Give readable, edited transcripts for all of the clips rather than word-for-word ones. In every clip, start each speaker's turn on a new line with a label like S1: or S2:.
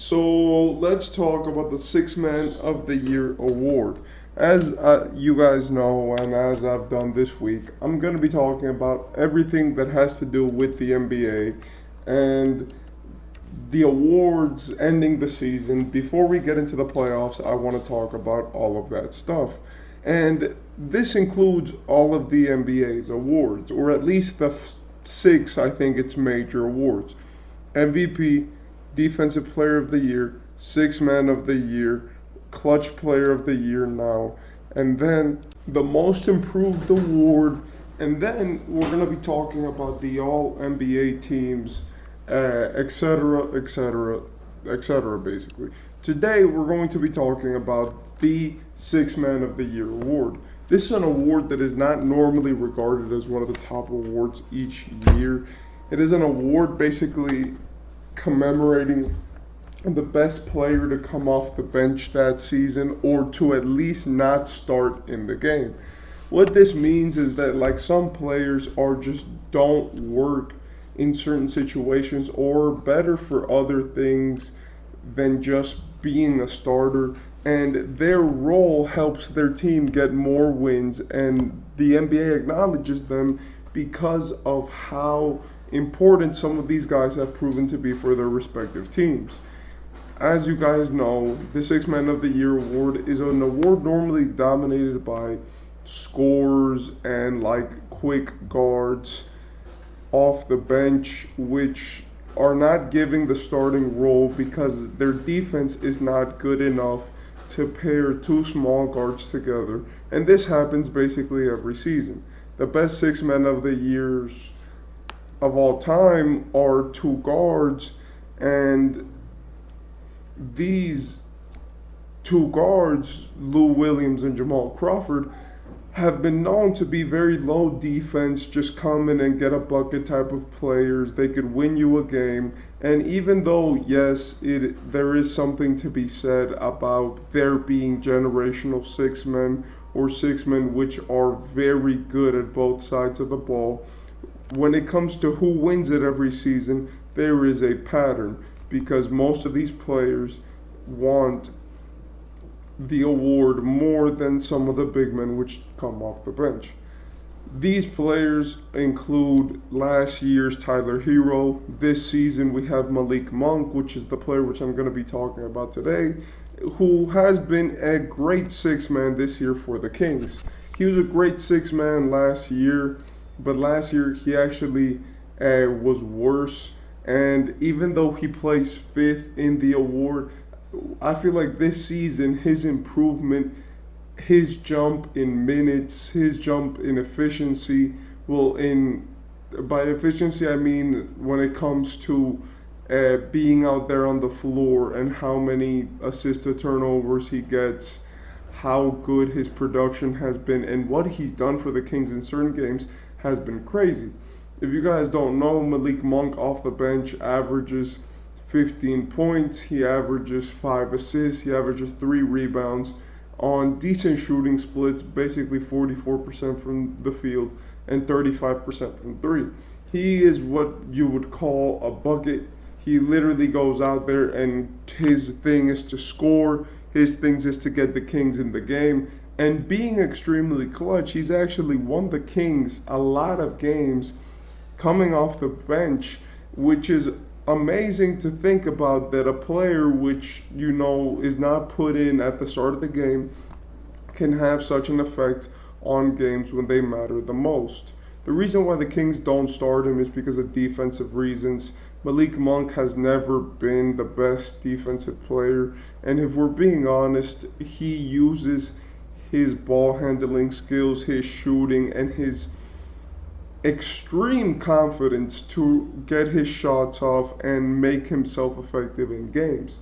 S1: So let's talk about the Six Man of the Year award. As you guys know, and as I've done this week, I'm going to be talking about everything that has to do with the NBA and the awards ending the season. Before we get into the playoffs, I want to talk about all of that stuff. And this includes all of the NBA's awards, or at least the six, I think it's major awards: MVP, Defensive Player of the Year, Six Man of the Year, Clutch Player of the Year now, and then the Most Improved Award, and then we're going to be talking about the All NBA teams, etc., etc., etc., basically. Today, we're going to be talking about the Six Man of the Year award. This is an award that is not normally regarded as one of the top awards each year. It is an award basically commemorating the best player to come off the bench that season or to at least not start in the game. What this means is that like some players are just don't work in certain situations or better for other things than just being a starter, and their role helps their team get more wins, and the NBA acknowledges them because of how important some of these guys have proven to be for their respective teams. As you guys know, the Six Man of the Year award is an award normally dominated by scorers and like quick guards off the bench, which are not giving the starting role because their defense is not good enough to pair two small guards together. And this happens basically every season. The best Six Men of the Years of all time are two guards, and these two guards, Lou Williams and Jamal Crawford, have been known to be very low defense, just come in and get a bucket type of players. They could win you a game. And even though, yes, there is something to be said about there being generational six men or six men which are very good at both sides of the ball, when it comes to who wins it every season, there is a pattern because most of these players want the award more than some of the big men which come off the bench. These players include last year's Tyler Hero. This season we have Malik Monk, which is the player which I'm going to be talking about today, who has been a great six man this year for the Kings. He was a great six man last year, but last year he actually was worse. And even though he placed fifth in the award, I feel like this season his improvement, his jump in minutes, his jump in efficiency, by efficiency I mean when it comes to being out there on the floor and how many assist to turnovers he gets, how good his production has been, and what he's done for the Kings in certain games has been crazy. If you guys don't know, Malik Monk off the bench averages 15 points, he averages 5 assists, he averages 3 rebounds on decent shooting splits, basically 44% from the field and 35% from 3. He is what you would call a bucket. He literally goes out there and his thing is to score, his thing is to get the Kings in the game. And being extremely clutch, he's actually won the Kings a lot of games coming off the bench, which is amazing to think about, that a player which you know is not put in at the start of the game can have such an effect on games when they matter the most. The reason why the Kings don't start him is because of defensive reasons. Malik Monk has never been the best defensive player, and if we're being honest, he uses his ball handling skills, his shooting, and his extreme confidence to get his shots off and make himself effective in games.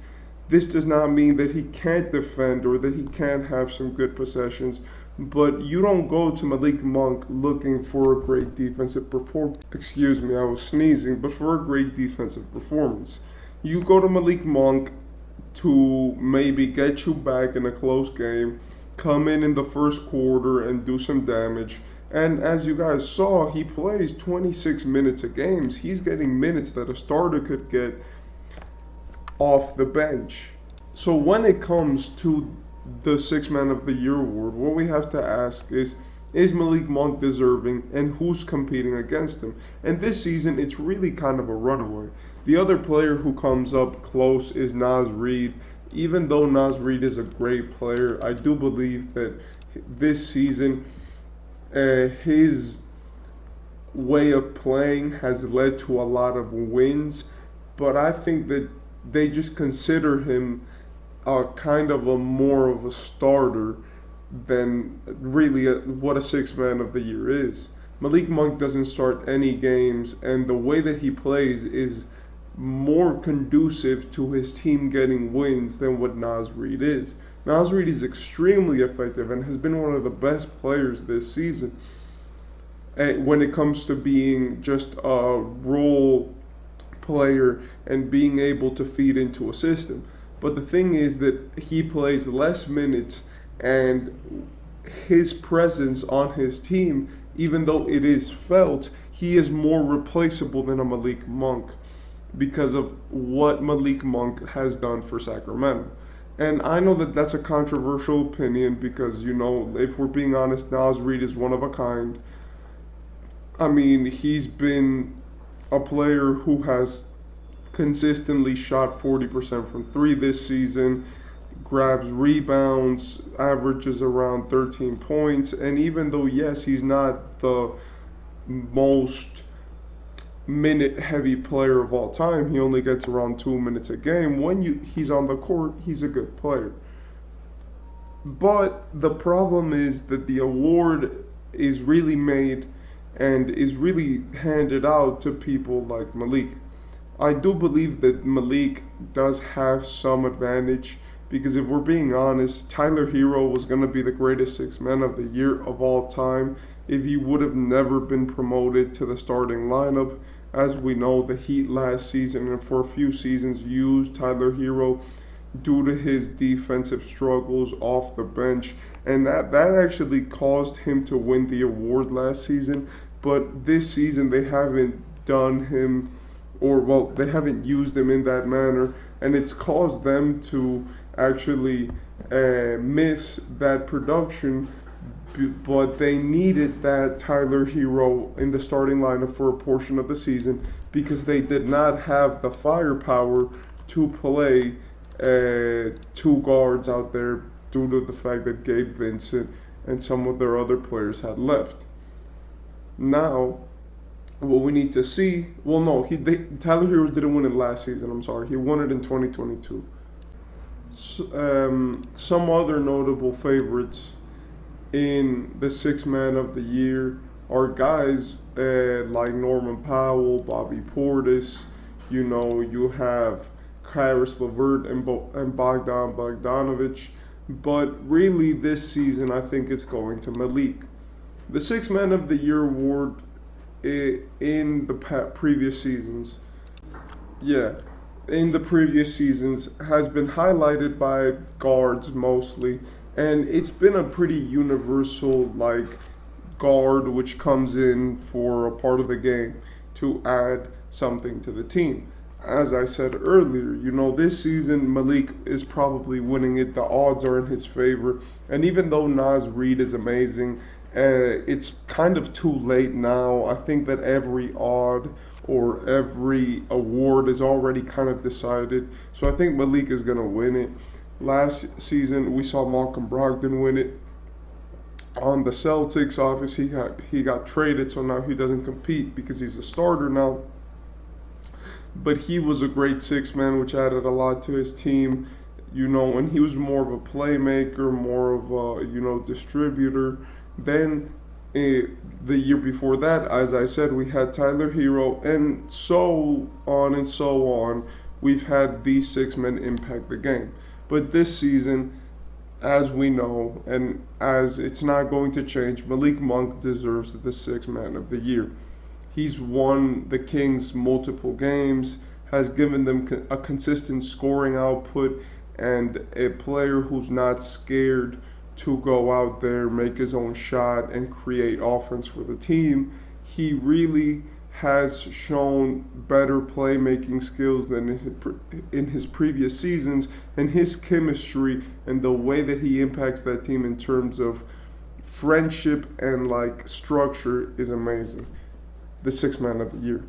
S1: This does not mean that he can't defend or that he can't have some good possessions, but you don't go to Malik Monk looking for a great defensive performance. Excuse me, I was sneezing, but for a great defensive performance. You go to Malik Monk to maybe get you back in a close game, come in the first quarter and do some damage. And as you guys saw, he plays 26 minutes a game. He's getting minutes that a starter could get off the bench. So when it comes to the Six Man of the Year award, what we have to ask is Malik Monk deserving and who's competing against him? And this season, it's really kind of a runaway. The other player who comes up close is Reid. Even though Reid is a great player, I do believe that this season, his way of playing has led to a lot of wins, but I think that they just consider him kind of a more of a starter than really what a Six Man of the Year is. Malik Monk doesn't start any games, and the way that he plays is more conducive to his team getting wins than what Reid is. Reid is extremely effective and has been one of the best players this season when it comes to being just a role player and being able to feed into a system. But the thing is that he plays less minutes, and his presence on his team, even though it is felt, he is more replaceable than a Malik Monk because of what Malik Monk has done for Sacramento. And I know that that's a controversial opinion because, if we're being honest, Reid is one of a kind. I mean, he's been a player who has consistently shot 40% from three this season, grabs rebounds, averages around 13 points, and even though, yes, he's not the most minute heavy player of all time, he only gets around 2 minutes a game. When he's on the court, he's a good player. But the problem is that the award is really made and is really handed out to people like Malik. I do believe that Malik does have some advantage because if we're being honest, Tyler Hero was going to be the greatest Six Man of the Year of all time if he would have never been promoted to the starting lineup. As we know, the Heat last season and for a few seasons used Tyler Hero due to his defensive struggles off the bench, and that actually caused him to win the award last season. But this season they haven't done him, they haven't used him in that manner, and it's caused them to actually miss that production. But they needed that Tyler Hero in the starting lineup for a portion of the season because they did not have the firepower to play two guards out there due to the fact that Gabe Vincent and some of their other players had left. Now, what we need to see, Tyler Hero didn't win it last season, I'm sorry. He won it in 2022. Some other notable favorites in the Six Man of the Year are guys like Norman Powell, Bobby Portis. You have Karis LeVert and Bogdan Bogdanovic. But really, this season, I think it's going to Malik. The Six Man of the Year award in the previous seasons, has been highlighted by guards mostly. And it's been a pretty universal, guard which comes in for a part of the game to add something to the team. As I said earlier, this season Malik is probably winning it. The odds are in his favor. And even though Reid is amazing, it's kind of too late now. I think that every odd or every award is already kind of decided. So I think Malik is going to win it. Last season, we saw Malcolm Brogdon win it. On the Celtics, obviously, he got traded, so now he doesn't compete because he's a starter now. But he was a great six-man, which added a lot to his team, and he was more of a playmaker, more of a, distributor. Then the year before that, as I said, we had Tyler Hero, and so on and so on. We've had these six men impact the game. But this season, as we know, and as it's not going to change, Malik Monk deserves the Six Man of the Year. He's won the Kings multiple games, has given them a consistent scoring output, and a player who's not scared to go out there, make his own shot, and create offense for the team. He really has shown better playmaking skills than in his previous seasons, and his chemistry and the way that he impacts that team in terms of friendship and like structure is amazing. The sixth man of the year.